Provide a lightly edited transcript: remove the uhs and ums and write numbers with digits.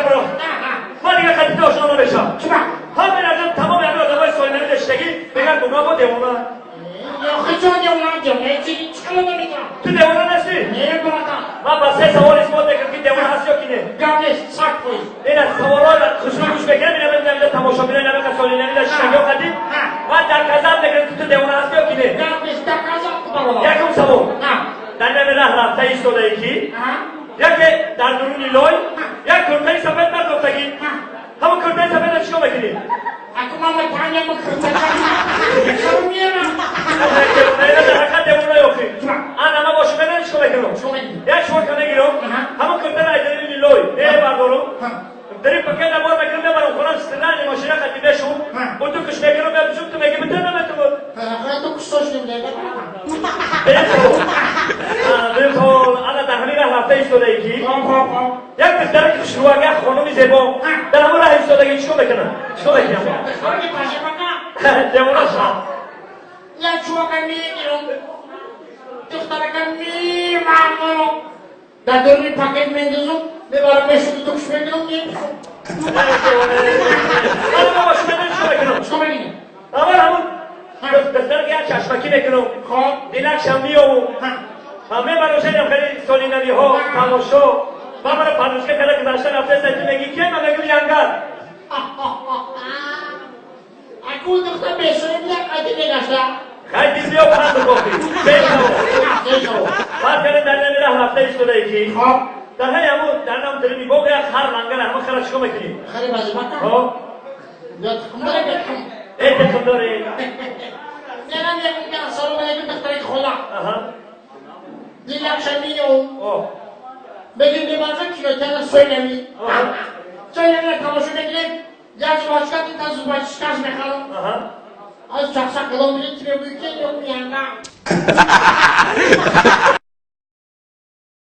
برو من دیگه خطیت آشنا نمیشم همین ازم تمام همین آدمای سالینمی داشتگی بگن گناه با دیوانه تو دیوانه نستی؟ من با 3 سوال اسمات بکرم که دیوانه هست یا کی نه؟ این از سوالای خوشبه گوش بکنم اینم اینجا تماشا بینه اینم که سالینمی داشتگی و قدیم من در کذب بکرم که تو دیوانه هست یا کی نه؟ یکم سوال در نمی رفته ایستاده یکی یکی در درونی لای یک کرتای سفید در گفتگی همون کرتای سفید رو چیکار میکنی؟ در حقیقت دیوانه یاخی همه باشو بینه چیکار میکنم؟ یک شما کنه گیرم همون کرتای را درونی لای بردارم داری پکه در بار میکنم ببرم خونم سترن ماشینه خطی بشون و تو کش میکنم ببشون تو میگه بتر نمیتون بود بلکل انا در همین راه رفته ایستاده یکی یک پسر که شروعگه خانومی زیبا در همون راه ایستادگی چیکار میکنه؟ چیکار میکنم؟ دیوانه شد یک شوکه میگیرم دخترکم میمرم در درمی پاکت میندازم میبرم میشونی تو کش میکنم میپسم انا باشو بینه چیکار میکنم؟ اول همون دختر که چشمکی میکنم دیلکش هم میام همه برای شدیم خیلی سالینمی ها تماشا من برای پردوشگه کرده که داشتن هفته سایتی میگی که من میگم ینگر اکو دختر بشوری بیاد قدی بگشته خیلی بیا پرند بگفتی بیشتر فرد کنید در نمی راه رفته ایستاده یکی در همون در نام داری میگو که هر لنگر همه خیلی چیکار میکنی؟ خیلی بازی بکن یا تخم داره بکن ای تخم داره نرم یکم که اصلا رو بگیم دختری خدا دیلکش میام بگیم بیمازم کیلوتر سویلمی سویلمی تماشا بگیریم یک باشکت این تا زوباشکش میخوام از چخشک کلام بیرید که بگیم که یک ینگم